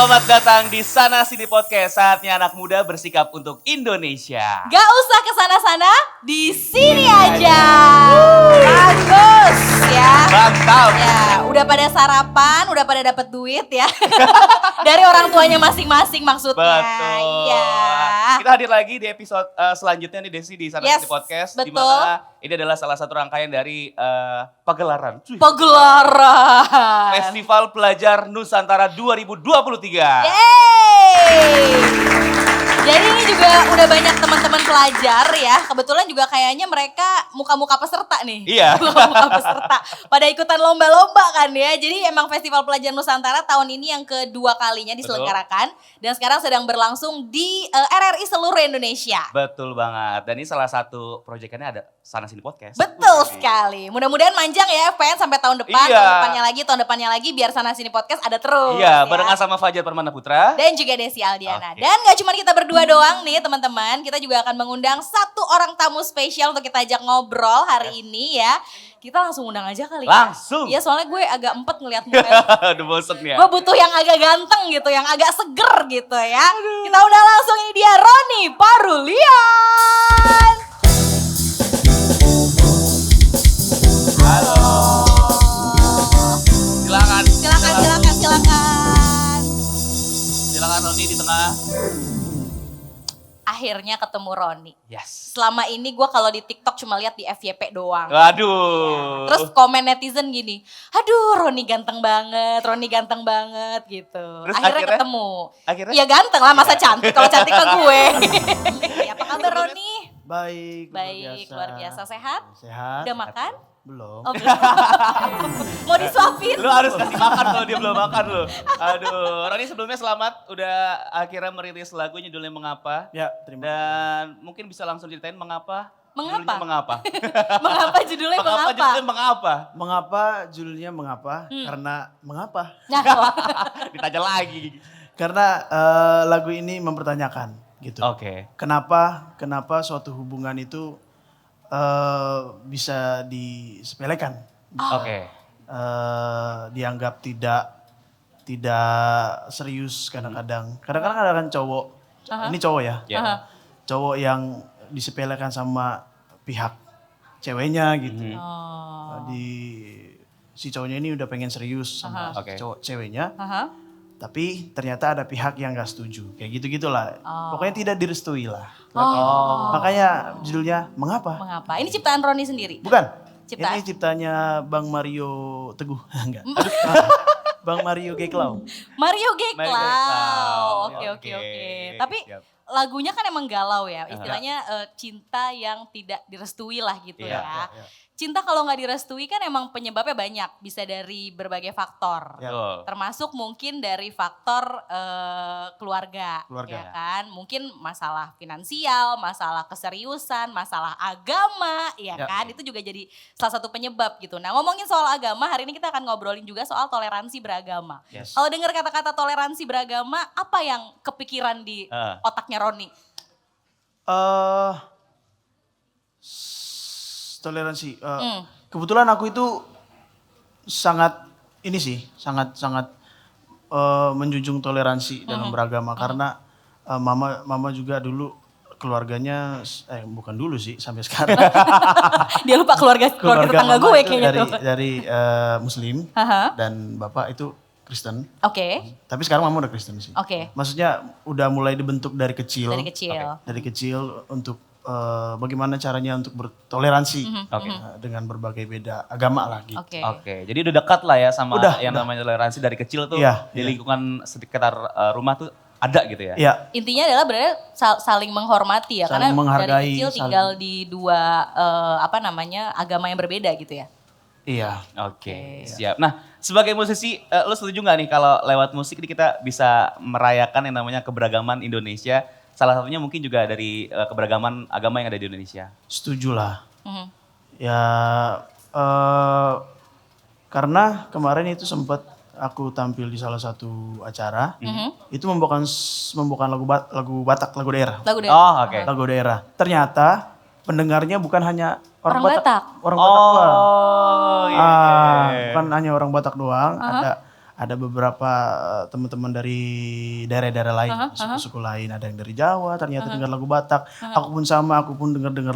Selamat datang di Sana Sini Podcast. Saatnya anak muda bersikap untuk Indonesia. Gak usah kesana-sana, di sini aja. Bagus ya. Mantap. Ya, udah pada sarapan, udah pada dapat duit ya. Dari orang tuanya masing-masing maksudnya. Betul. Iya. Kita hadir lagi di episode selanjutnya nih Desi di Sana Sini Podcast. Betul. Di mana ini adalah salah satu rangkaian dari pagelaran. Pagelaran. Festival Pelajar Nusantara 2023. Yeay. Jadi ini juga udah banyak teman-teman pelajar ya. Kebetulan juga kayaknya mereka muka-muka peserta nih. Iya. Muka-muka peserta. Pada ikutan lomba-lomba kan ya. Jadi emang Festival Pelajar Nusantara tahun ini yang kedua kalinya diselenggarakan. Dan sekarang sedang berlangsung di RRI seluruh Indonesia. Betul banget. Dan ini salah satu proyekannya ada Sana Sini Podcast. Betul sekali. Mudah-mudahan manjang ya FPN sampai tahun depan. Iya. Tahun depannya lagi biar Sana Sini Podcast ada terus. Iya, ya. barengan sama Fajar Permana Putra. Dan juga Desi Aldiana. Oke. Dan gak cuma kita berdua doang nih teman-teman. Kita juga akan mengundang satu orang tamu spesial untuk kita ajak ngobrol hari ini ya. Kita langsung undang aja kali ya. Langsung. Iya soalnya gue agak empet ngeliat muka. Udah bosen ya. Gue butuh yang agak ganteng gitu, yang agak seger gitu ya. Kita undang langsung, ini dia Roni Parulian. Halo. Silakan. Silakan Roni di tengah. Akhirnya ketemu Roni. Yes. Selama ini gue kalau di TikTok cuma lihat di FYP doang. Waduh. Terus komen netizen gini, aduh Roni ganteng banget gitu. Terus Akhirnya ketemu. Akhirnya? Ya ganteng lah, masa cantik kalau cantik ke gue. Ya, apa kabar Roni? Baik, Luar biasa. Sehat? Sehat. Udah makan? Belum. Oh, belum. Mau disuapin? Lu harus kasih makan kalau dia belum makan lu. Aduh, Roni sebelumnya selamat udah akhirnya merilis lagunya judulnya Mengapa. Ya, terima kasih. Dan mungkin bisa langsung ceritain mengapa? Mengapa? Judulnya mengapa? Mengapa judulnya mengapa? Judulnya mengapa? Mengapa judulnya mengapa? Karena mengapa? Nah, Ditanya lagi. Karena lagu ini mempertanyakan gitu. Oke. Kenapa suatu hubungan itu bisa disepelekan? Oke. Dianggap tidak serius kadang-kadang. Kadang-kadang ada kan cowok. Ini cowok ya. Ya. Cowok yang disepelekan sama pihak ceweknya gitu. Si cowoknya ini udah pengen serius sama Oke. cowok ceweknya. aha. Tapi ternyata ada pihak yang gak setuju. Kayak gitu-gitulah. Pokoknya tidak direstui lah. Makanya judulnya Mengapa? Mengapa? Ini ciptaan Roni sendiri? Bukan. Ciptaan? Ini ciptanya Bang Mario Teguh. Enggak. Bang Mario Geklau. Mario Mario Geklau. Geklau. Oke. Oke. Tapi Siap. lagunya kan emang galau ya. Istilahnya cinta yang tidak direstui lah gitu Iya, ya. iya. Cinta kalau nggak direstui kan emang penyebabnya banyak. Bisa dari berbagai faktor. Ya. Betul. Termasuk mungkin dari faktor keluarga. Keluarga. Ya kan? Mungkin masalah finansial, masalah keseriusan, masalah agama, ya Ya. kan? Itu juga jadi salah satu penyebab gitu. Nah, ngomongin soal agama, hari ini kita akan ngobrolin juga soal toleransi beragama. Yes. Kalau dengar kata-kata toleransi beragama, apa yang kepikiran di otaknya Roni? Toleransi. Kebetulan aku itu sangat menjunjung toleransi dalam beragama karena mama juga dulu keluarganya bukan dulu sih sampai sekarang. Dia lupa keluarga tetangga mama gue itu kayaknya tuh. dari Muslim Aha. dan bapak itu Kristen. Oke, Tapi sekarang mama udah Kristen sih. oke. Maksudnya udah mulai dibentuk dari kecil. Dari kecil. Dari kecil untuk bagaimana caranya untuk bertoleransi Oke. dengan berbagai beda agama lah gitu. Oke. Oke, jadi udah dekat lah ya sama Udah. namanya toleransi dari kecil tuh Iya, di iya. lingkungan sekitar rumah tuh ada gitu ya? Iya, Intinya adalah berarti saling menghormati ya, Saling karena menghargai, dari kecil tinggal di dua agama yang berbeda gitu ya. iya. Oke, siap. Nah, sebagai musisi, lo setuju nggak nih kalau lewat musik ini kita bisa merayakan yang namanya keberagaman Indonesia? Salah satunya mungkin juga dari keberagaman agama yang ada di Indonesia. Setuju lah. Mhm. Ya, karena kemarin itu sempat aku tampil di salah satu acara, itu membawakan lagu Batak, lagu daerah. Lagu deh. Oh, oke. Lagu daerah. Ternyata pendengarnya bukan hanya orang Batak. Orang Batak doang. Oh, iya. Bukan hanya orang Batak doang, ada beberapa teman-teman dari daerah-daerah lain, suku-suku lain, ada yang dari Jawa ternyata dengar lagu Batak. Aku pun sama, aku pun dengar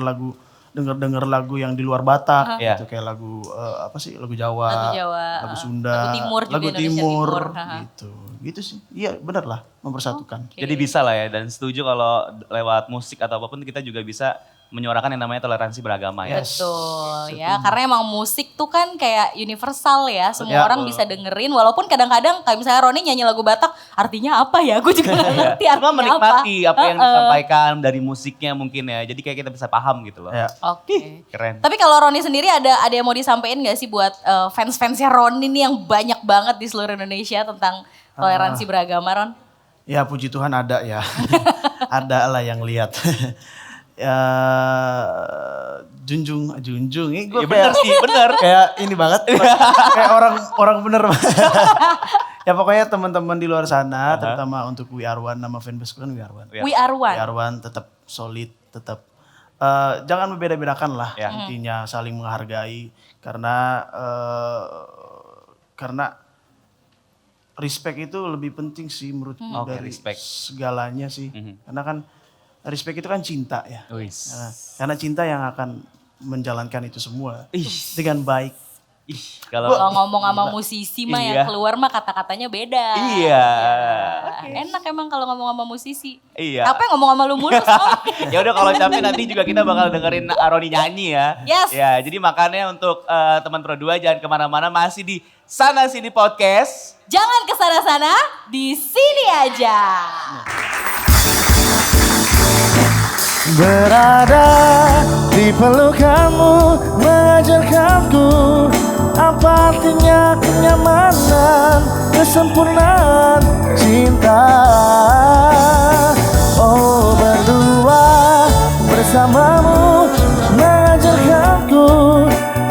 lagu yang di luar Batak, Iya. gitu kayak lagu apa sih, lagu Jawa, lagu Sunda, lagu Timur juga, lagu Indonesia Timur, Timur. gitu sih. Iya benar lah, mempersatukan. Jadi bisa lah ya, dan setuju kalau lewat musik atau apapun kita juga bisa menyuarakan yang namanya toleransi beragama ya. Yes. Betul ya, karena emang musik tuh kan kayak universal ya, semua Ya, orang bisa dengerin walaupun kadang-kadang kayak misalnya Roni nyanyi lagu Batak, artinya apa ya? Aku juga gak ngerti Cuma artinya menikmati apa yang Heeh. disampaikan dari musiknya mungkin ya, jadi kayak kita bisa paham gitu loh. Ya. Oke. Keren. Tapi kalau Roni sendiri ada yang mau disampaikan gak sih buat fans-fansnya Roni nih yang banyak banget di seluruh Indonesia tentang toleransi beragama, Ron? Ya puji Tuhan ada ya, ada lah yang lihat. Ya junjung, ini gue Ya bener sih, bener. kayak ini banget, kayak orang bener. Ya pokoknya teman-teman di luar sana, terutama untuk We Are One, nama fanbase kan We Are One. We are one. We Are One tetap solid, tetap jangan membeda-bedakan lah, Ya. intinya saling menghargai karena respect itu lebih penting sih menurutku Oke, dari respect. segalanya sih. Karena kan respect itu kan cinta ya. Wis. Nah, karena cinta yang akan menjalankan itu semua Ih. dengan baik. Ih, kalau Kalau ngomong sama musisi mah Iya. yang keluar mah kata-katanya beda. Iya. Enak emang kalau ngomong sama musisi. Iya. Apa yang ngomong sama lu mulu Sol? Ya udah kalau capek nanti juga kita bakal dengerin Aroni nyanyi ya. Yes. Ya, jadi makanya untuk teman Pro 2 jangan kemana-mana, masih di Sana Sini Podcast. Jangan kesana-sana, di sini aja. Berada di pelukanmu mengajarkanku apa artinya kenyamanan, kesempurnaan cinta. Oh berdua bersamamu mengajarkanku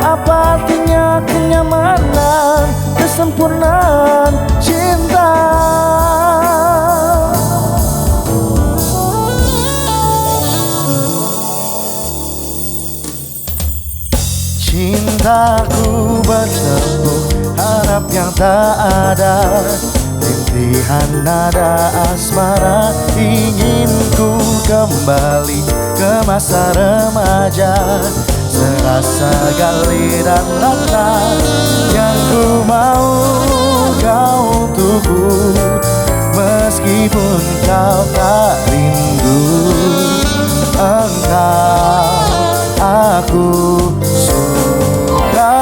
apa artinya kenyamanan, kesempurnaan cinta. Cintaku bertepuk harap yang tak ada, rintihan nada asmara, ingin ku kembali ke masa remaja, serasa gali dan rata yang ku mau kau untukku, meskipun kau tak rindu, engkau aku suka.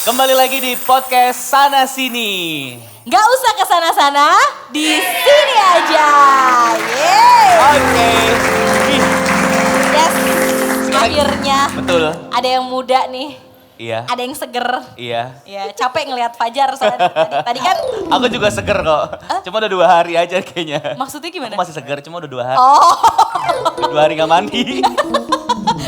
Kembali lagi di podcast Sana Sini. Gak usah kesana-sana, di sini aja. Yeay. Oke. Ih, Yes, akhirnya betul. ada yang muda nih, Iya. ada yang seger. Iya. Ya capek ngelihat Fajar soalnya tadi kan. Aku juga seger kok. Cuma udah 2 hari aja kayaknya. Maksudnya gimana? Aku masih seger, cuma udah 2 hari. Oh, Udah 2 hari gak mandi.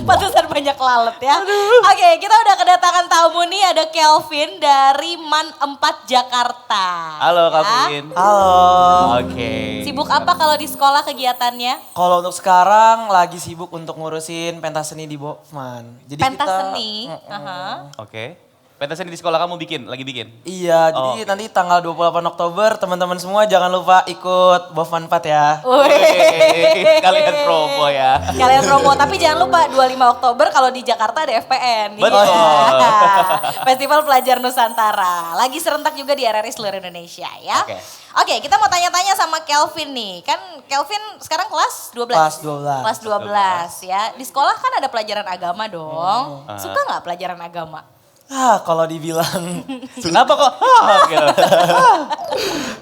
pantesan banyak lalat ya. Oke, kita udah kedatangan tamu nih, ada Kelvin dari MAN 4 Jakarta. Halo Ya. Kavin. Halo. Oke. Sibuk apa kalau di sekolah kegiatannya? Kalau untuk sekarang lagi sibuk untuk ngurusin pentas seni di Bokman. Jadi Pentas kita, seni. Aha. Oke. Pentas seni di sekolah kamu lagi bikin? Iya, Oh, jadi nanti tanggal 28 Oktober teman-teman semua jangan lupa ikut Bokman 4 ya. Wih, kalian promo ya. Kalian promo, tapi jangan lupa 25 Oktober kalau di Jakarta ada FPN. Betul. Iya. Festival Pelajar Nusantara. Lagi serentak juga di RRI seluruh Indonesia ya. Oke. Oke, kita mau tanya-tanya sama Kelvin nih. Kan Kelvin sekarang kelas 12? Kelas 12. Kelas 12 ya. Di sekolah kan ada pelajaran agama dong. Suka nggak pelajaran agama? Kalau dibilang Kenapa kok? Gitu.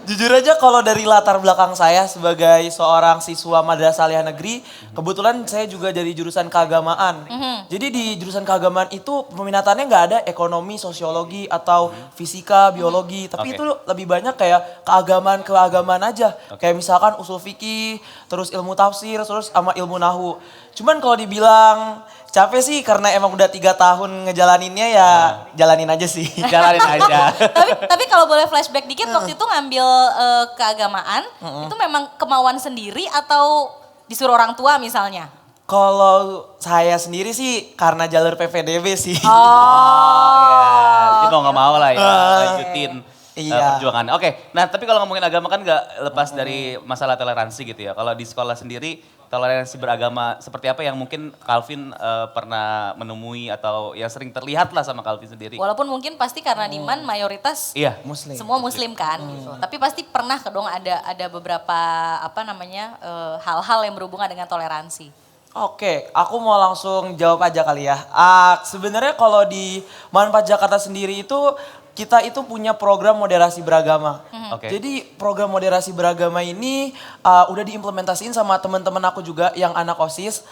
jujur aja kalau dari latar belakang saya sebagai seorang siswa Madrasah Aliyah Negeri, kebetulan saya juga dari jurusan keagamaan. Jadi di jurusan keagamaan itu peminatannya nggak ada ekonomi, sosiologi atau fisika, biologi, tapi Oke. itu lebih banyak kayak keagamaan aja. Kayak misalkan usul fikih, terus ilmu tafsir, terus sama ilmu nahu. Cuman kalau dibilang capek sih karena emang udah 3 tahun ngejalaninnya ya jalanin aja sih. Jalanin aja. tapi kalau boleh flashback dikit, waktu itu ngambil keagamaan, itu memang kemauan sendiri atau disuruh orang tua misalnya? Kalau saya sendiri sih karena jalur PPDB sih. Jadi mau nggak mau lah ya, lanjutin Iya. perjuangannya. Oke, nah tapi kalau ngomongin agama kan nggak lepas dari masalah toleransi gitu ya. Kalau di sekolah sendiri, toleransi beragama seperti apa yang mungkin Calvin pernah menemui atau yang sering terlihat lah sama Calvin sendiri? Walaupun mungkin pasti karena Diman mayoritas Iya. Muslim. semua muslim kan gitu. Tapi pasti pernah dong ada beberapa hal-hal yang berhubungan dengan toleransi. Oke, aku mau langsung jawab aja kali ya. Sebenarnya kalau di Manfaat Jakarta sendiri itu kita itu punya program moderasi beragama. Oke. Jadi program moderasi beragama ini udah diimplementasiin sama teman-teman aku juga yang anak OSIS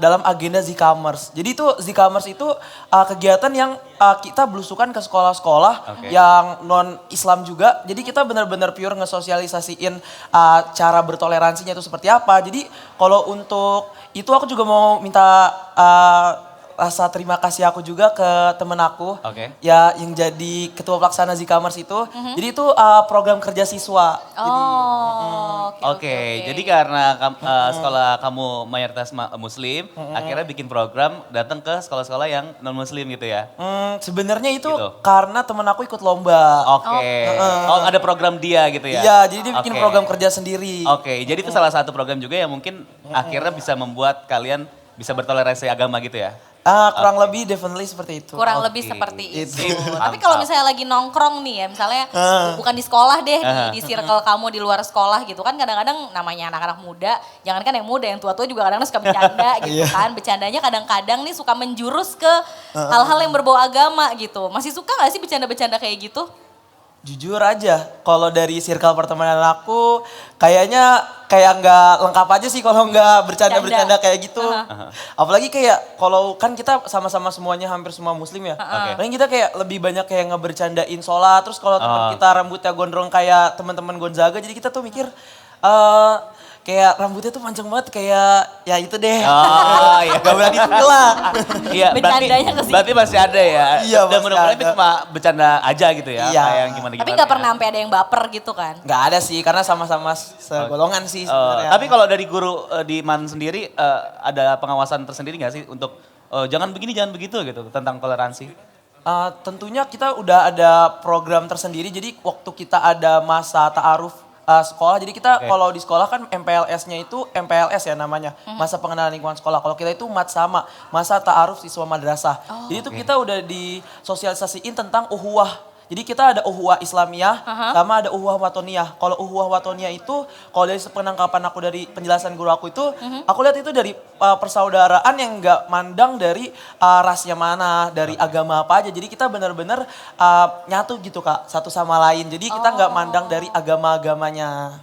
dalam agenda Zkamers. Jadi itu Zkamers itu kegiatan yang kita belusukan ke sekolah-sekolah yang non Islam juga. Jadi kita benar-benar pure ngesosialisasiin cara bertoleransinya itu seperti apa. Jadi kalau untuk itu aku juga mau minta rasa terima kasih aku juga ke temen aku ya yang jadi ketua pelaksana Zkamers itu. Jadi itu program kerja siswa. Oke, jadi karena sekolah kamu mayoritas muslim, akhirnya bikin program datang ke sekolah-sekolah yang non muslim gitu ya? Sebenarnya itu Gitu. karena temen aku ikut lomba. Oh ada program dia gitu ya? Iya, jadi dia bikin program kerja sendiri. Oke, jadi itu salah satu program juga yang mungkin akhirnya bisa membuat kalian bisa bertoleransi agama gitu ya? Kurang lebih definitely seperti itu. Kurang lebih seperti itu. Tapi kalau misalnya lagi nongkrong nih ya, misalnya bukan di sekolah deh, di circle kamu di luar sekolah gitu kan kadang-kadang namanya anak-anak muda, jangankan yang muda, yang tua-tua juga kadang-kadang suka bercanda gitu kan. Bercandanya kadang-kadang nih suka menjurus ke hal-hal yang berbau agama gitu. Masih suka gak sih bercanda-bercanda kayak gitu? Jujur aja, kalau dari circle pertemanan aku kayaknya kayak nggak lengkap aja sih kalau nggak bercanda-bercanda kayak gitu. Apalagi kayak kalau kan kita sama-sama semuanya hampir semua muslim ya. Paling kita kayak lebih banyak kayak ngebercandain sholat. Terus kalau teman kita rambutnya gondrong kayak teman-teman Gonzaga, jadi kita tuh mikir kayak rambutnya tuh panjang banget kayak ya itu deh. Oh iya. Gak berani lah. Iya, Bercandanya ke situ. berarti masih ada ya? Iya, Dan masih mudah-mudahan itu ada. cuma bercanda aja gitu ya? Iya. Kayak yang gimana-gimana. Tapi gak ya. pernah sampai ada yang baper gitu kan? Gak ada sih karena sama-sama segolongan sih sebenarnya. Tapi kalau dari guru di MAN sendiri ada pengawasan tersendiri nggak sih untuk jangan begini, jangan begitu gitu tentang toleransi? Tentunya kita udah ada program tersendiri. Jadi waktu kita ada masa ta'aruf sekolah, jadi kita kalau di sekolah kan MPLS-nya itu MPLS ya namanya, masa pengenalan lingkungan sekolah. Kalau kita itu masa ta'aruf siswa madrasah. Jadi itu kita udah disosialisasiin tentang uhuwah. Jadi kita ada uhuwah Islamiyah sama ada uhuwah watoniyah. Kalau uhuwah watoniyah itu, kalau dari penangkapan aku dari penjelasan guru aku itu, aku lihat itu dari persaudaraan yang nggak mandang dari rasnya mana, dari agama apa aja. Jadi kita benar-benar nyatu gitu Kak, satu sama lain. Jadi kita nggak mandang dari agama-agamanya.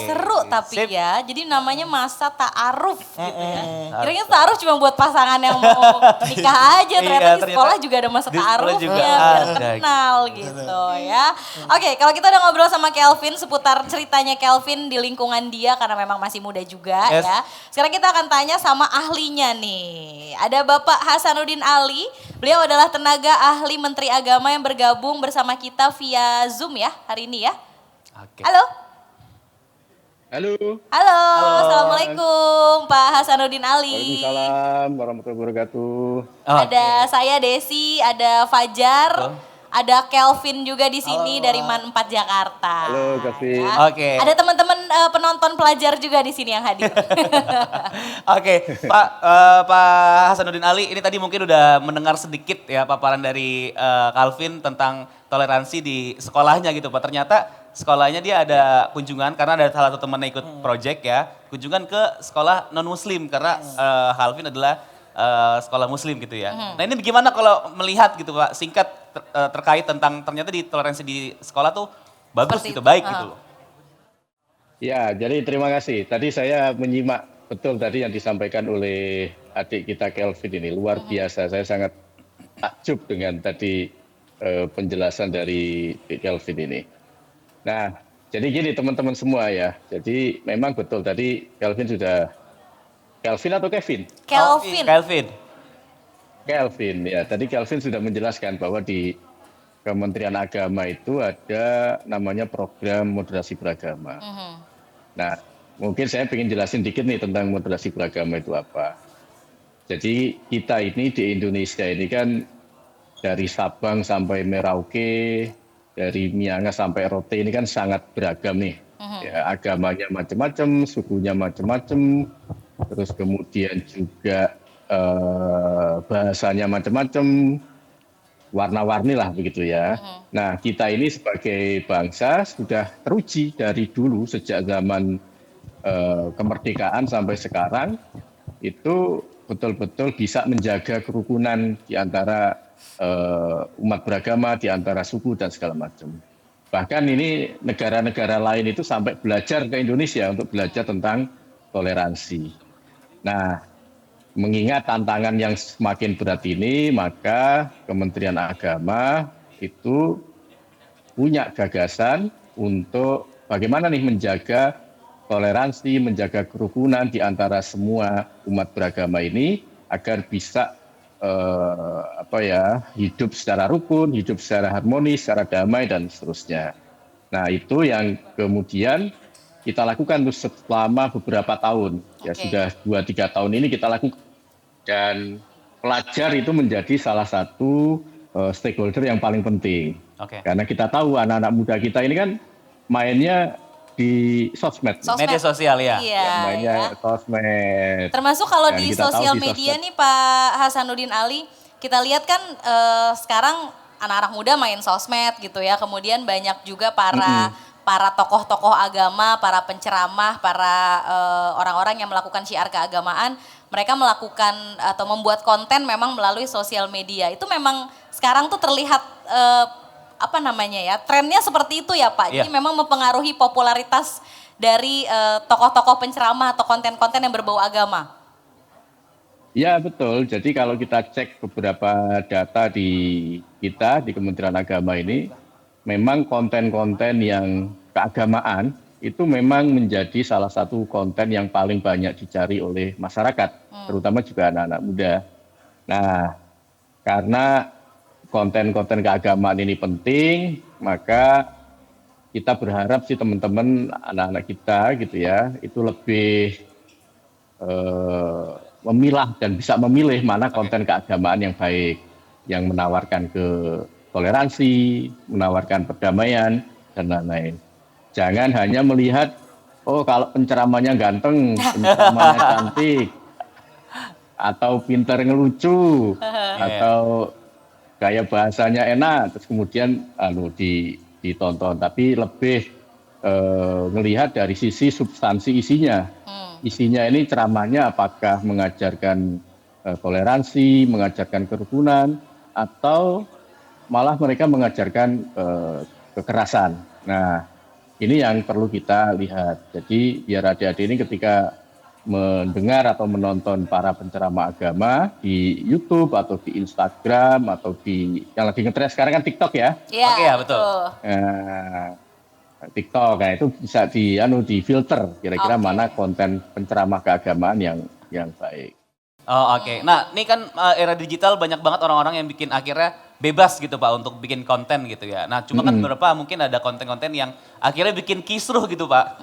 Seru tapi Sip. ya. Jadi namanya masa ta'aruf gitu ya. Kira-kira ta'aruf cuma buat pasangan yang mau nikah aja. Ternyata di sekolah juga ada masa di sekolah ta'arufnya juga biar ada. kenal gitu ya. Oke, kalau kita udah ngobrol sama Kelvin seputar ceritanya Kelvin di lingkungan dia karena memang masih muda juga ya. Sekarang kita akan tanya sama ahlinya nih. Ada Bapak Hasanuddin Ali. Beliau adalah tenaga ahli Menteri Agama yang bergabung bersama kita via Zoom ya hari ini ya. Oke. Halo. Halo. Halo, Assalamualaikum Pak Hasanuddin Ali. Waalaikumsalam warahmatullahi wabarakatuh. Ada saya Desi, ada Fajar, ada Kelvin juga di sini dari MAN 4 Jakarta. Halo, Kelvin. Ya. Oke. Ada teman-teman penonton pelajar juga di sini yang hadir. Oke, Pak Hasanuddin Ali, ini tadi mungkin udah mendengar sedikit ya paparan dari Calvin tentang toleransi di sekolahnya gitu Pak. Ternyata sekolahnya dia ada kunjungan karena ada salah satu temannya ikut project ya, kunjungan ke sekolah non muslim karena Calvin adalah sekolah muslim gitu ya. Nah ini bagaimana kalau melihat gitu Pak, singkat terkait tentang ternyata di toleransi di sekolah tuh bagus Seperti gitu, itu. baik gitu loh. Ya, jadi terima kasih. Tadi saya menyimak betul tadi yang disampaikan oleh adik kita Kelvin ini. Luar biasa, saya sangat takjub dengan tadi penjelasan dari Kelvin ini. Nah, jadi gini teman-teman semua ya. Jadi memang betul tadi Kelvin sudah, Kelvin atau Kevin? Kelvin. Kelvin ya, tadi Kelvin sudah menjelaskan bahwa di Kementerian Agama itu ada namanya program moderasi beragama. Nah, mungkin saya ingin jelasin dikit nih tentang moderasi beragama itu apa. Jadi kita ini di Indonesia ini kan dari Sabang sampai Merauke, dari Miangas sampai Rote ini kan sangat beragam nih. Ya, agamanya macam-macam, sukunya macam-macam, terus kemudian juga bahasanya macam-macam, warna-warni lah begitu ya. Nah, kita ini sebagai bangsa sudah teruji dari dulu sejak zaman kemerdekaan sampai sekarang itu betul-betul bisa menjaga kerukunan di antara umat beragama, di antara suku dan segala macam. Bahkan ini negara-negara lain itu sampai belajar ke Indonesia untuk belajar tentang toleransi. Nah, mengingat tantangan yang semakin berat ini, maka Kementerian Agama itu punya gagasan untuk bagaimana nih menjaga toleransi, menjaga kerukunan di antara semua umat beragama ini agar bisa hidup secara rukun, hidup secara harmonis, secara damai dan seterusnya. Nah, itu yang kemudian kita lakukan selama beberapa tahun. Ya sudah 2-3 tahun ini kita lakukan. Dan pelajar itu menjadi salah satu stakeholder yang paling penting. Karena kita tahu anak-anak muda kita ini kan mainnya di sosmed. Media sosial ya. Iya, sosmed. Termasuk kalau Dan di kita tahu sosial di media sosmed. nih Pak Hasanuddin Ali, kita lihat kan sekarang anak-anak muda main sosmed gitu ya. Kemudian banyak juga para tokoh-tokoh agama, para penceramah, para orang-orang yang melakukan syiar keagamaan, mereka melakukan atau membuat konten memang melalui sosial media. Itu memang sekarang tuh terlihat trennya seperti itu ya Pak. Jadi memang mempengaruhi popularitas dari tokoh-tokoh penceramah atau konten-konten yang berbau agama. Ya betul, jadi kalau kita cek beberapa data di Kementerian Agama ini, memang konten-konten yang keagamaan itu memang menjadi salah satu konten yang paling banyak dicari oleh masyarakat, terutama juga anak-anak muda. Nah, karena konten-konten keagamaan ini penting, maka kita berharap sih teman-teman anak-anak kita gitu ya, itu lebih memilah dan bisa memilih mana konten keagamaan yang baik, yang menawarkan toleransi, menawarkan perdamaian, dan lain-lain. Jangan hanya melihat, oh kalau penceramahnya ganteng, penceramahnya cantik, atau pintar ngelucu, atau gaya bahasanya enak, terus kemudian ditonton. Tapi lebih melihat dari sisi substansi isinya. Isinya ini ceramahnya apakah mengajarkan toleransi, mengajarkan kerukunan, atau malah mereka mengajarkan kekerasan. Nah, ini yang perlu kita lihat. Jadi biar adik-adik ini ketika mendengar atau menonton para penceramah agama di YouTube atau di Instagram atau yang lagi ngetrend sekarang kan TikTok ya. Iya, betul. TikTok, nah itu bisa difilter kira-kira mana konten penceramah keagamaan yang baik. Oh oke. Nah ini kan era digital banyak banget orang-orang yang bikin akhirnya bebas gitu Pak untuk bikin konten gitu ya. Nah cuma kan beberapa mungkin ada konten-konten yang akhirnya bikin kisruh gitu Pak.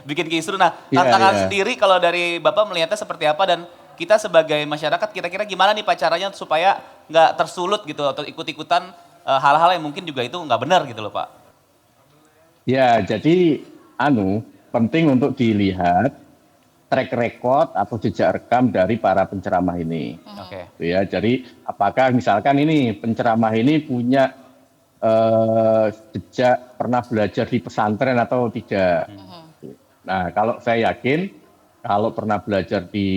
Bikin kisruh. Nah tantangan sendiri kalau dari Bapak melihatnya seperti apa dan kita sebagai masyarakat kira-kira gimana nih Pak caranya supaya nggak tersulut gitu atau ikut-ikutan hal-hal yang mungkin juga itu nggak benar gitu loh Pak. Ya jadi penting untuk dilihat track record atau jejak rekam dari para penceramah ini. Ya, jadi apakah misalkan ini penceramah ini punya jejak pernah belajar di pesantren atau tidak. Nah, kalau saya yakin kalau pernah belajar di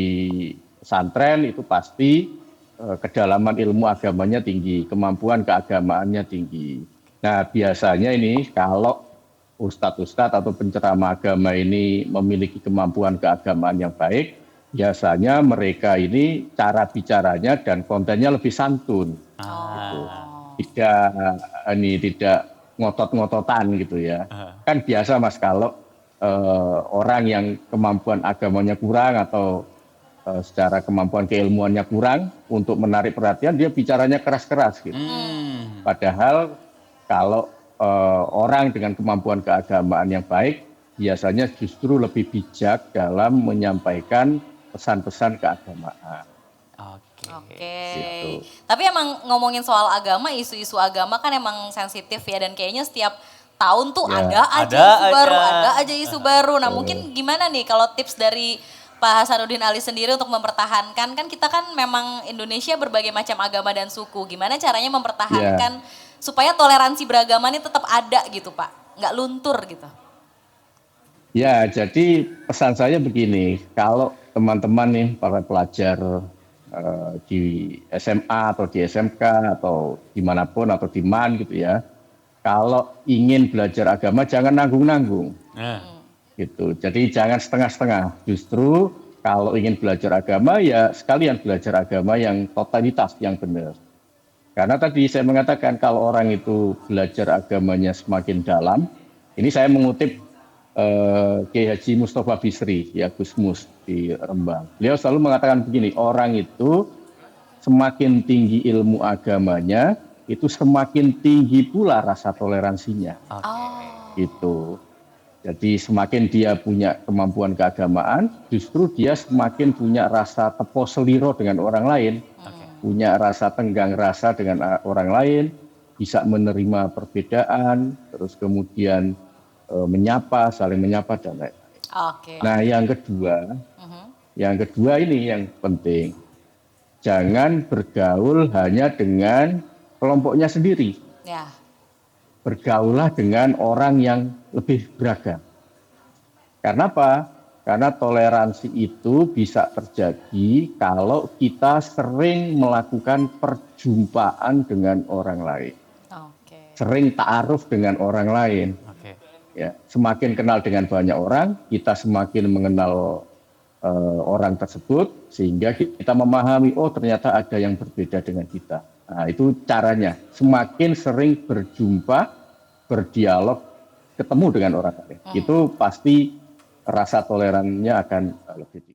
pesantren itu pasti kedalaman ilmu agamanya tinggi, kemampuan keagamaannya tinggi. Nah, biasanya ini kalau ustadz-ustadz atau penceramah agama ini memiliki kemampuan keagamaan yang baik, biasanya mereka ini cara bicaranya dan kontennya lebih santun. Gitu. Tidak ngotot-ngototan gitu ya. Kan biasa Mas kalau orang yang kemampuan agamanya kurang atau secara kemampuan keilmuannya kurang untuk menarik perhatian dia bicaranya keras-keras gitu. Padahal kalau orang dengan kemampuan keagamaan yang baik, biasanya justru lebih bijak dalam menyampaikan pesan-pesan keagamaan. Oke. Gitu. Tapi emang ngomongin soal agama, isu-isu agama kan emang sensitif ya, dan kayaknya setiap tahun tuh Ya. ada aja Ada isu baru, aja. ada aja isu baru. Nah mungkin gimana nih kalau tips dari Pak Hasanuddin Ali sendiri untuk mempertahankan, kan kita kan memang Indonesia berbagai macam agama dan suku. Gimana caranya mempertahankan supaya toleransi beragama ini tetap ada gitu Pak, nggak luntur gitu. Ya, jadi pesan saya begini, kalau teman-teman nih para pelajar di SMA atau di SMK atau dimanapun atau di MAN gitu ya, kalau ingin belajar agama jangan nanggung-nanggung. Gitu. Jadi jangan setengah-setengah. Justru kalau ingin belajar agama ya sekalian belajar agama yang totalitas, yang benar. Karena tadi saya mengatakan kalau orang itu belajar agamanya semakin dalam, ini saya mengutip Kiai Haji Mustafa Bisri, ya Gusmus di Rembang. Beliau selalu mengatakan begini, orang itu semakin tinggi ilmu agamanya, itu semakin tinggi pula rasa toleransinya. Gitu. Jadi semakin dia punya kemampuan keagamaan, justru dia semakin punya rasa tepo seliro dengan orang lain, punya rasa tenggang rasa dengan orang lain, bisa menerima perbedaan, terus kemudian menyapa, saling menyapa dan lain-lain. Oke. Nah yang kedua ini yang penting, jangan bergaul hanya dengan kelompoknya sendiri. Ya. Bergaullah dengan orang yang lebih beragam. Karena apa? Karena toleransi itu bisa terjadi kalau kita sering melakukan perjumpaan dengan orang lain. Oke. Sering ta'aruf dengan orang lain. Ya, semakin kenal dengan banyak orang, kita semakin mengenal orang tersebut, sehingga kita memahami, oh ternyata ada yang berbeda dengan kita. Nah itu caranya, semakin sering berjumpa, berdialog, ketemu dengan orang lain. Itu pasti rasa toleransinya akan lebih tinggi.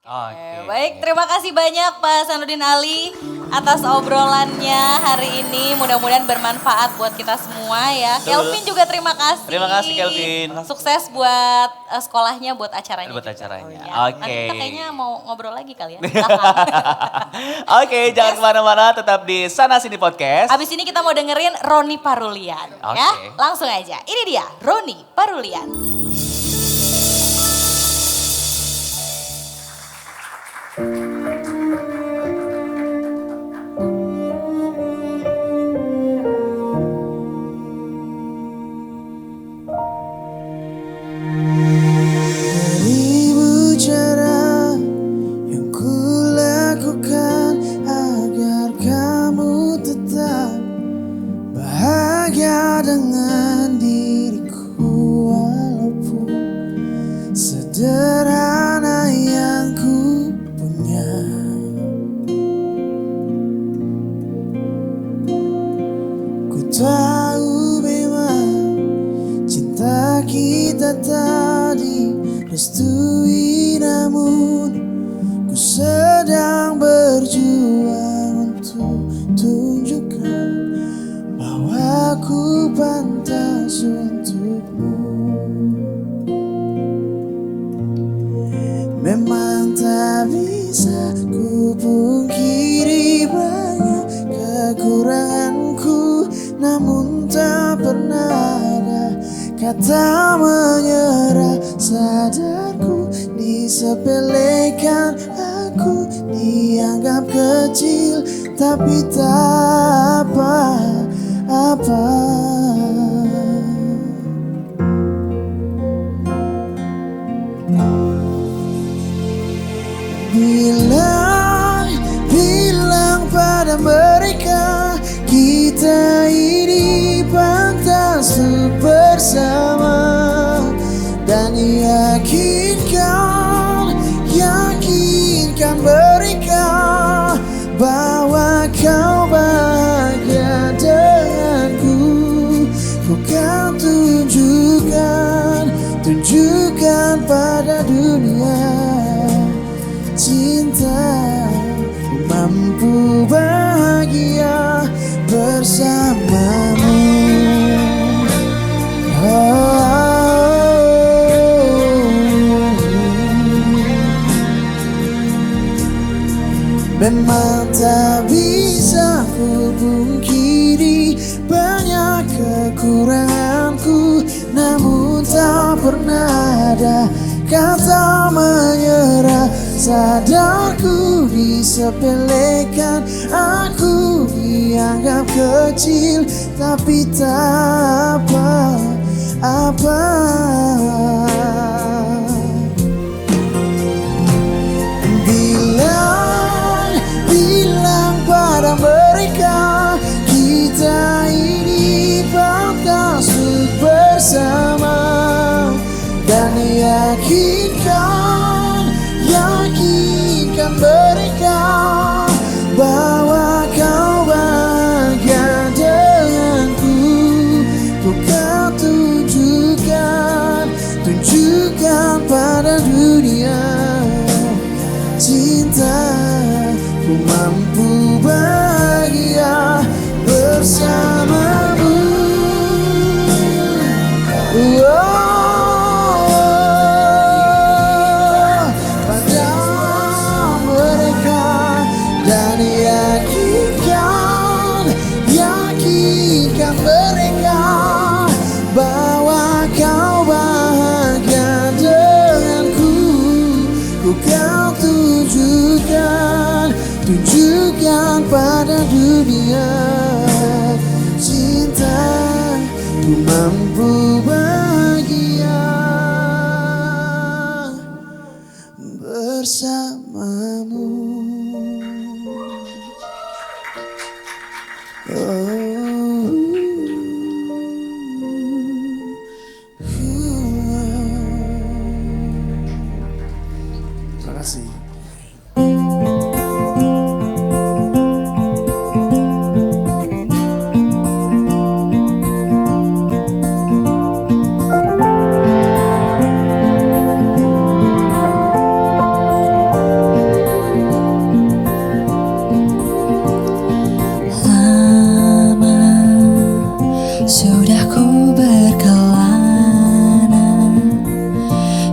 Oke, baik, terima kasih banyak Pak Hasanuddin Ali atas obrolannya hari ini. Mudah-mudahan bermanfaat buat kita semua ya. Kelvin juga terima kasih. Terima kasih, Kelvin. Sukses buat sekolahnya, buat acaranya. Buat juga. acaranya. Ya. Oke. Nanti kita kayaknya mau ngobrol lagi kali ya. Oke, jangan kemana-mana, tetap di Sana Sini Podcast. Abis ini kita mau dengerin Roni Parulian. Ya, Oke. langsung aja. Ini dia Roni Parulian. Beribu cara yang kulakukan agar kamu tetap bahagia dengan diriku, walaupun sederhana yang ku punya. Ku tahu memang cinta kita tadi restui, namun ku sedang berjuang untuk tunjukkan bahwa ku pantas untukmu. Memang tak bisa ku pungkiri banyak kekuranganku, namun tak pernah ada kata menyerah. Sadarku disepelekan, aku dianggap kecil, tapi tak apa-apa. Bilang pada mereka, kita ini pantas untuk bersama. Dan yakinkan mereka bahwa kau bahagia denganku. Ku kan tunjukkan pada dunia, cinta mampu bahagia bersamamu. Oh, oh, oh. Memang tak bisa ku pungkiri banyak kekuranganku, namun tak pernah ada kata menyerah. Sadarku disepelekan, aku dianggap kecil, tapi tak apa-apa. Bilang pada mereka kita ini pantas untuk bersama, dan yakinkan mereka bahwa kau bahagia denganku. Bukan tunjukkan pada dunia cinta, ku mampu bahagia bersamamu. Pada mereka, dan yakinkan mereka bahwa kau bahagia denganku. Bukan tunjukkan pada dunia cinta, ku mampu bahagia bersamamu. Terima kasih. Sudah ku berkelana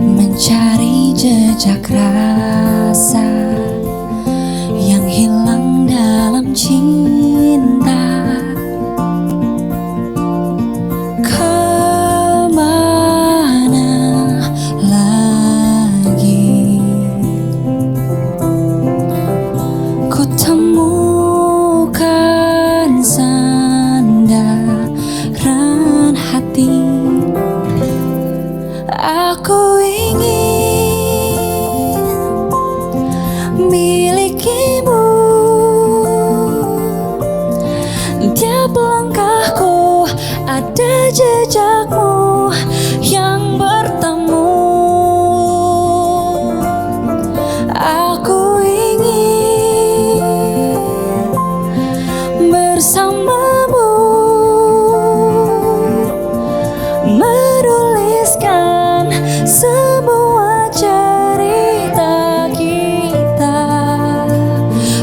mencari jejak rasa yang hilang dalam cinta. Kemana lagi ku temukan sandaran hati. Aku ingin milikimu. Tiap langkahku ada jejakmu yang bertemu. Aku ingin bersamamu menuliskan semua cerita kita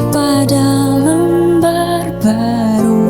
pada lembar baru.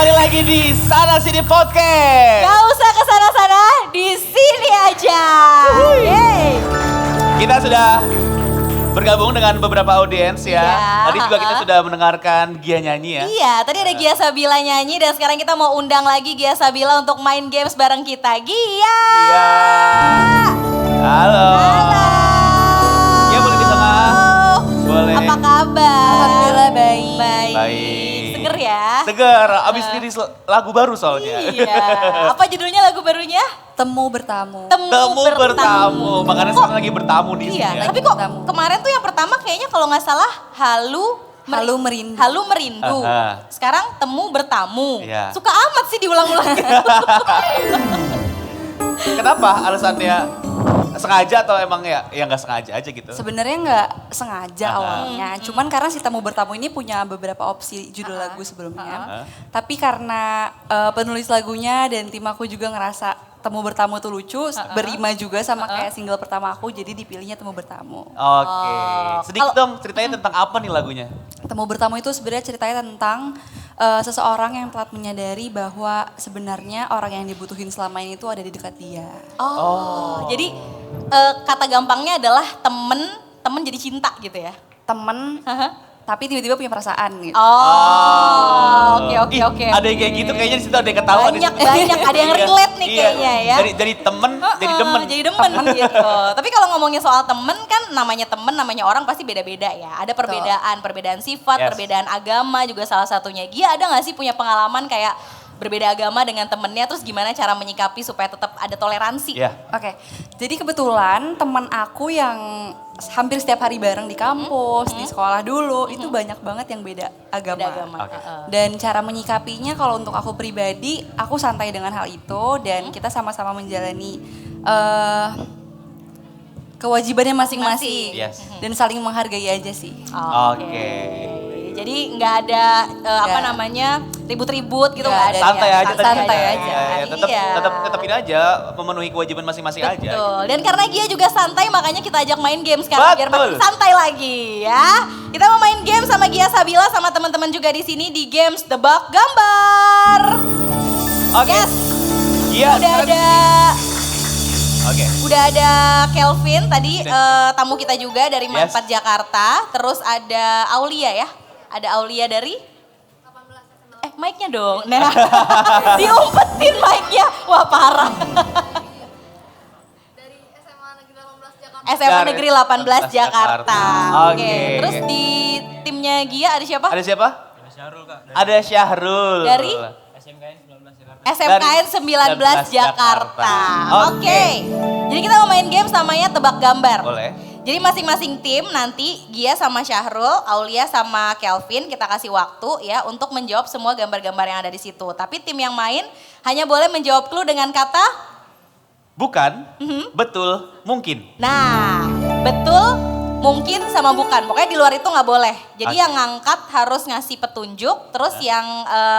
kembali lagi di Sana Sini Podcast. Gak usah kesana-sana, di sini aja. Yeay. Kita sudah bergabung dengan beberapa audiens ya. Iya, Tadi juga kita sudah mendengarkan Gia nyanyi ya. Iya, tadi ada Gia Sabila nyanyi dan sekarang kita mau undang lagi Gia Sabila untuk main games bareng kita. Gia. Iya. Halo. Halo. Gia boleh di tengah? Boleh. Apa kabar? Alhamdulillah baik. Baik. Seger ya? Seger, abis rilis lagu baru soalnya. Iya. Apa judulnya lagu barunya? Temu bertamu. Temu bertamu, makanya sekarang lagi bertamu di sini Iya, ya. tapi kok bertamu. kemarin tuh yang pertama kayaknya kalau nggak salah Halu Merindu. Halu Merindu. Aha. Sekarang Temu Bertamu. Iya. Suka amat sih diulang-ulang. Kenapa alasannya? Sengaja atau emang ya nggak sengaja aja gitu? Sebenarnya nggak sengaja Aha. awalnya, cuman karena si Temu Bertamu ini punya beberapa opsi judul lagu sebelumnya. Tapi karena penulis lagunya dan tim aku juga ngerasa Temu Bertamu tuh lucu, berima juga sama kayak single pertama aku, jadi dipilihnya Temu Bertamu. Oke, sedikit dong ceritanya tentang apa nih lagunya? Temu Bertamu itu sebenarnya ceritanya tentang seseorang yang telah menyadari bahwa sebenarnya orang yang dibutuhin selama ini itu ada di dekat dia. Oh. Jadi kata gampangnya adalah temen jadi cinta gitu ya? Temen, Haha. tapi tiba-tiba punya perasaan gitu. Oh, oke. Ada yang kayak gitu kayaknya di situ ada yang ketawa. Banyak, ada yang relate nih kayaknya ya. Jadi temen, jadi demen. Jadi demen gitu. Tapi kalau ngomongin soal temen kan namanya orang pasti beda-beda ya. Ada perbedaan sifat, Yes. perbedaan agama juga salah satunya. Gia ada gak sih punya pengalaman kayak berbeda agama dengan temennya terus gimana cara menyikapi supaya tetap ada toleransi? Iya. Oke, jadi kebetulan teman aku yang hampir setiap hari bareng di kampus, di sekolah dulu, itu banyak banget yang beda agama. Beda agama. Oke. Dan cara menyikapinya kalau untuk aku pribadi, aku santai dengan hal itu dan kita sama-sama menjalani kewajibannya masing-masing. Yes. Dan saling menghargai aja sih. Oke. Jadi nggak ada ribut-ribut gitu nggak ada. Santai ya? aja tadi. Santai Iya, aja. iya. Iya. Tetap ini aja memenuhi kewajiban masing-masing aja. Betul. Dan karena Gia juga santai makanya kita ajak main game sekarang biar makin Betul. santai lagi ya. Kita mau main game sama Gia Sabila sama teman-teman juga di sini di games Tebak Gambar. Oke. Yes. Iya. Udah ada Kelvin tadi Oke. tamu kita juga dari Yes. Manfaat Jakarta. Terus ada Aulia ya. Ada Aulia dari mic-nya dong. Nah, diumpetin mic-nya. Wah, parah. SMA Negeri 18 Jakarta. Oke. Terus di timnya Gia ada siapa? Ada siapa? Ada Syahrul. Dari? SMKN 19 Jakarta. Oke. Jadi kita mau main game namanya Tebak Gambar. Boleh. Jadi masing-masing tim nanti Gia sama Syahrul, Aulia sama Kelvin kita kasih waktu ya untuk menjawab semua gambar-gambar yang ada di situ. Tapi tim yang main hanya boleh menjawab clue dengan kata Bukan, betul, mungkin. nah, betul, mungkin sama bukan. Pokoknya di luar itu nggak boleh. Jadi Oke. yang ngangkat harus ngasih petunjuk, terus yang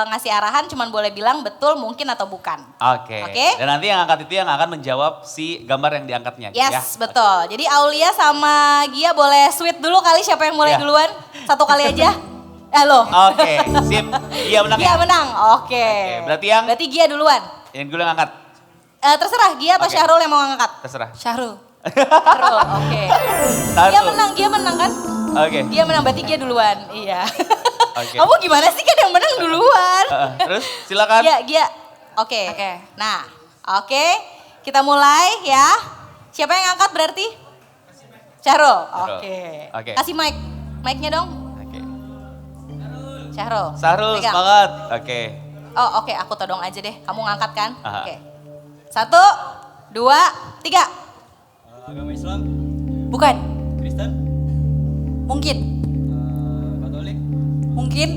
ngasih arahan cuman boleh bilang betul, mungkin atau bukan. Oke. Oke. Dan nanti yang angkat itu yang akan menjawab si gambar yang diangkatnya. Yes, ya? betul. Jadi Aulia sama Gia boleh sweet dulu kali siapa yang mulai Ya. duluan? Satu kali aja. Lo. Oke, sip. Iya menang Gia ya? menang. Oke. Berarti yang Gia duluan. yang dulu yang angkat. Terserah Gia atau Oke. Syahrul yang mau ngangkat? Terserah. Syahrul. Syahrul, oke. Satu. Gia menang kan? Oke. Gia menang, berarti Gia duluan. Iya. Oke. Kamu gimana sih kan yang menang duluan? Terus silakan. Gia. Oke. Oke. Nah, oke. Kita mulai ya. Siapa yang angkat berarti? Syahrul. Oke. Oke. Kasih mic. Mic-nya dong. Oke. Syahrul. Sahrul Pegang. semangat. Oke. Oh, oke. Aku todong aja deh. Kamu ngangkat kan? Aha. Oke. 1, 2, 3. Agama Islam, Bukan. Kristen, Mungkin. Katolik, Mungkin.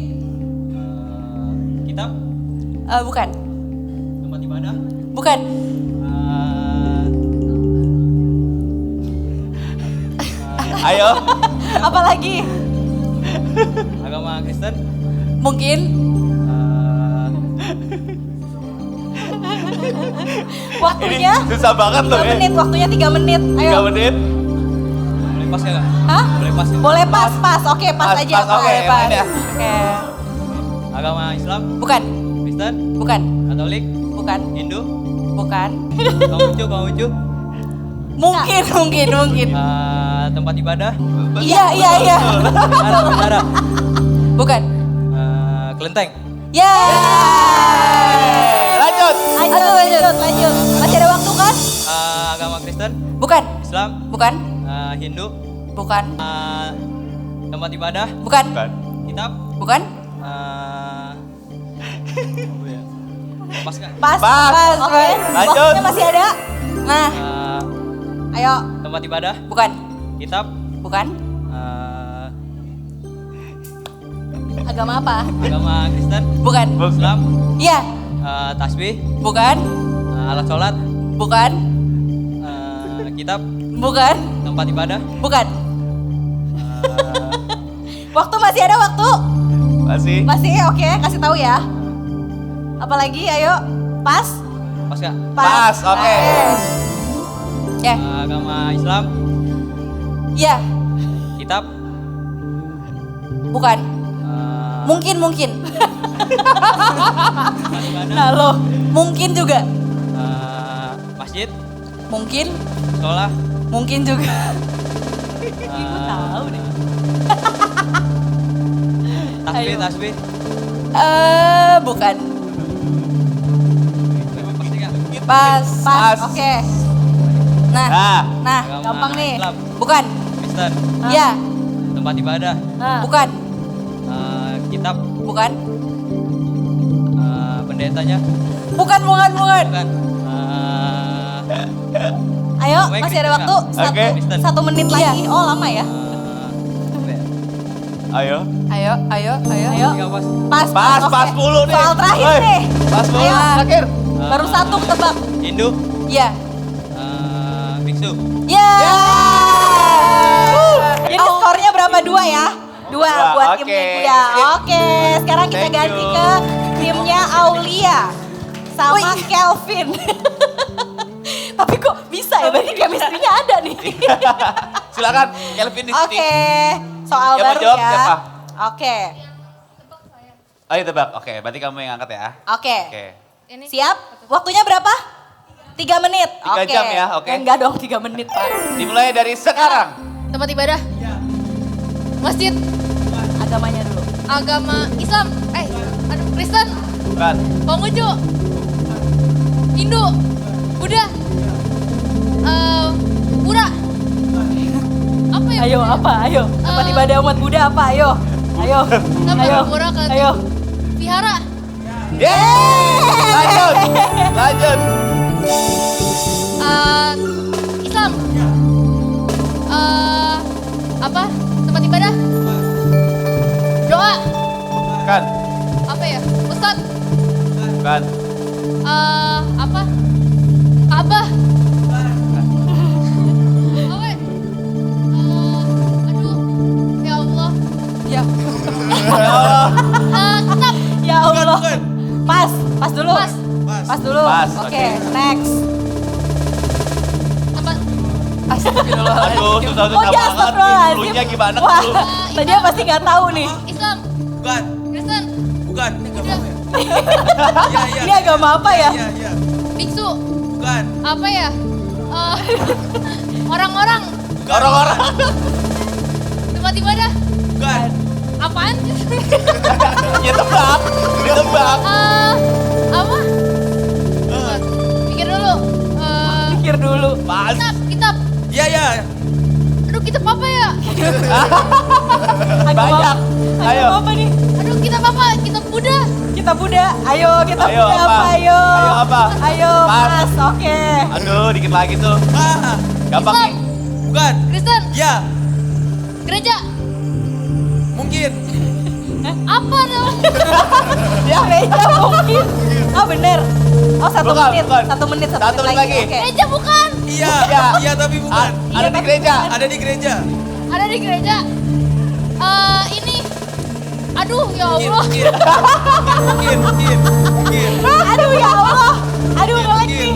kitab, Bukan. tempat ibadah, Bukan. Ayo. Apa lagi? agama Kristen, Mungkin. Waktunya Ini susah banget loh 3 ya. menit. Waktunya 3 menit. 3 Ayo. menit. boleh pas ya nggak? Hah? Boleh pas ya? Boleh pas. Oke, pas Pas, aja. pas, oke, pas. main ya. Oke. Agama Islam, Bukan. Kristen, Kristen, Bukan. Katolik, Bukan. Hindu, Bukan. Konghucu, Mungkin. tempat ibadah, Iya. menara, Bukan. kelenteng, Ya. Lanjut. Lanjut. Masih ada waktu kan? agama Kristen, Bukan. Islam, Bukan. Hindu, Bukan. tempat ibadah, Bukan. Bukan. kitab, Bukan. apa ya? Pas nggak? Pas. Pas. Oke. Lanjut. Waktunya masih ada. Nah, Ayo. Tempat ibadah, bukan. kitab, Bukan. Agama apa? agama Kristen, Bukan. Islam, Iya. tasbih, Bukan. alat sholat, Bukan. kitab, Bukan. tempat ibadah, Bukan. Waktu masih ada waktu. Masih. Oke, kasih tahu ya. Apalagi ayo. Pas. pas nggak? Pas, oke. Ya. Agama Islam, Iya. kitab, Bukan. Mungkin. tempat ibadah, Nah lo. Mungkin juga. masjid, Mungkin. sekolah, Mungkin juga. Tahu deh. tasbih, Bukan. pasti nggak? Pas. Pas. Oke. Nah. Nah. Nah. Agama gampang nih. Islam, Bukan. Kristen, Iya. tempat ibadah, Bukan. kitab, Bukan. pendetanya, Bukan. bukan, Ayo, Baik, masih ada Kristen waktu. Oke. Satu menit lagi. Oh lama ya. apa ya? Ayo. Ayo. Ayo. Nggak pas. Pas. Pas Oke. 10 nih. Soal terakhir Woi, nih. Pas 10 Ayo. terakhir. Baru satu ketebak. Hindu, Iya. biksu, Ya. Jadi skornya berapa? 2 ya? 2 buat oke. timnya Buda. Oke, sekarang kita Thank you. ganti ke timnya Aulia sama Kelvin. Tapi kok bisa ya? Berarti chemistry-nya ada nih. Silakan Kelvin di sini. Oke, soal Yang mau baru jawab ya. siapa? Oke, Ayo tebak. Oke, berarti kamu yang angkat ya. oke. Oke. Siap? Waktunya berapa? 3 menit. 3 Oke. jam ya, oke. Enggak dong 3 menit, Pak. Dimulai dari sekarang. Tempat ibadah? Masjid, Agamanya dulu. agama Islam, Kristen, Bukan. Konghucu, Hindu, Buddha, Pura. Apa ya? Ayo, apa? Ayo. Tempat ibadah umat Buddha apa? Ayo. Ayo. Tempat Ayo. pura ke Ayo. Vihara, Yeay! Lanjut. Islam, apa? Tempat ibadah? Doa, Bukan. apa ya? Ustadz, Bukan. apa? Ka'bah. Apa ya? Aduh, ya Allah. Ya. Kitab, Ya Allah. Pas dulu. Pas dulu. Pas, Oke, oke. next. tempat Aduh, susah Oh ya, astagfirullahaladzim. Dulunya gimana Wah, dulu? tadi dia pasti nggak tahu nih. Islam, bukan, Kristen, bukan, ini Buddha, Ini agama apa ya? iya, biksu, bukan, apa ya? Orang-orang, Orang-orang. tempat ibadah, bukan, apaan? Ya tebak. Ditebak. Apa? Pikir dulu. Pikir dulu. Pas. Kitab. iya, Aduh, kitab apa ya? Banyak. Ayo. Agama apa nih? Aduh, kitab apa? Kitab Buddha. Kita Buddha. Ayo, kita Ayo, Buddha apa? apa? Ayo. Ayo, apa? Ayo, Pas. pas. Oke. Aduh, dikit lagi tuh. Gampang Islam, nih. bukan, Kristen, iya, gereja. mungkin, Apa dong? Ya, gereja mungkin. Oh, bener. Oh, 1 Bukan, menit. bukan. 1 menit, 1 Satu menit menit lagi. lagi. Oke. Gereja bukan. iya, Iya. iya tapi bukan, Ada di gereja. ada di gereja, Ada di gereja. Ini. Aduh, ya mungkin, Allah. mungkin, Aduh, ya Allah. Aduh, ngelek mungkin, nih.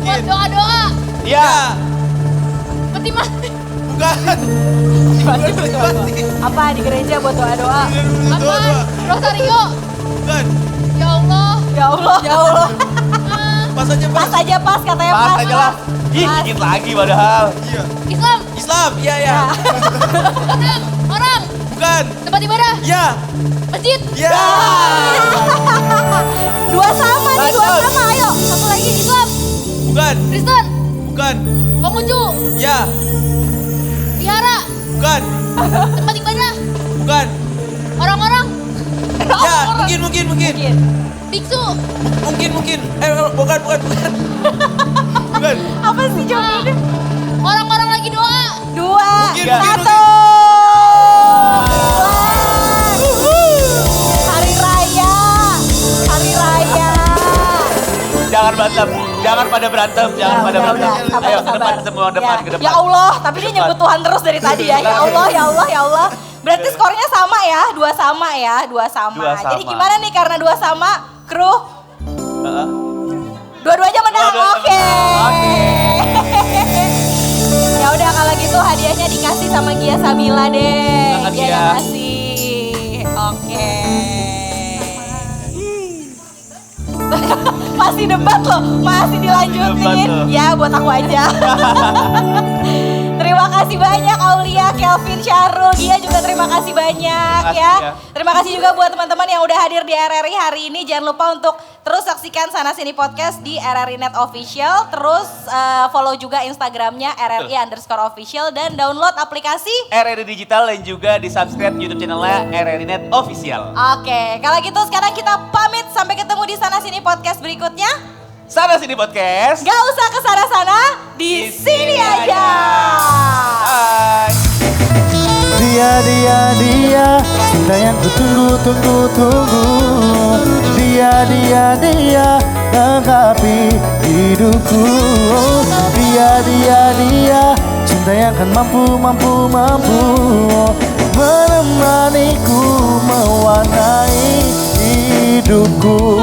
Buat doa-doa. Iya. Peti mati. bukan, Apa di gereja buat doa-doa? Apa? Rosario. bukan, Ya Allah. Ya Ya Allah. Ya Allah. Pas aja pas. Pas aja pas katanya Pas pas. aja lah. Ih, Pas. dikit lagi padahal. Iya. Islam. Islam, iya ya. Orang. Bukan. Tempat ibadah. Iya. Masjid. Iya. Dua sama nih, dua sama. Ayo, satu lagi. Islam. Bukan. Kristen. Bukan. Konghucu. Iya. Vihara. Bukan. Tempat ibadah. Bukan. Orang-orang. Ya, mungkin. Biksu. Mungkin. Bukan. Bukan. Apa sih jawabannya? Orang-orang lagi doa. Dua, Mungkin. satu. Wah. Hari raya. Hari raya. Jangan berantem, jangan pada berantem, jangan pada berantem. Sabar, Ayo ke sabar. depan semua, depan, Ya. ke depan. Ya Allah, tapi dia nyebut Tuhan terus dari tadi ya. Ya Allah, ya Allah, ya Allah. Berarti skornya sama ya, dua sama ya, dua sama. Dua sama. Jadi gimana nih karena dua sama, kru? Heeh. Dua-duanya menang, Dua-duanya oke. menang, Ya udah kalau gitu hadiahnya dikasih sama Gia Sabila deh. Silakan, Gia Gia. yang kasih. Oke. Masih debat loh, masih dilanjutin. Debat loh. Ya buat aku aja. Terima kasih banyak Aulia, Kelvin, Syahrul, Gia juga terima kasih banyak Terima kasih, ya. ya. Terima kasih juga buat teman-teman yang udah hadir di RRI hari ini. Jangan lupa untuk terus saksikan Sana Sini Podcast di RRI Net Official. Terus follow juga Instagramnya RRI_official dan download aplikasi. RRI Digital dan juga di subscribe YouTube channelnya RRI Net Official. Oke, kalau gitu sekarang kita pamit. Sampai ketemu di Sana Sini Podcast berikutnya. Sana Sini Podcast. Gak usah ke sana-sana, di sini aja. Bye. Dia cinta yang ku tunggu. Dia lengkapi hidupku. Dia cinta yang kan mampu menemaniku mewarnai hidupku.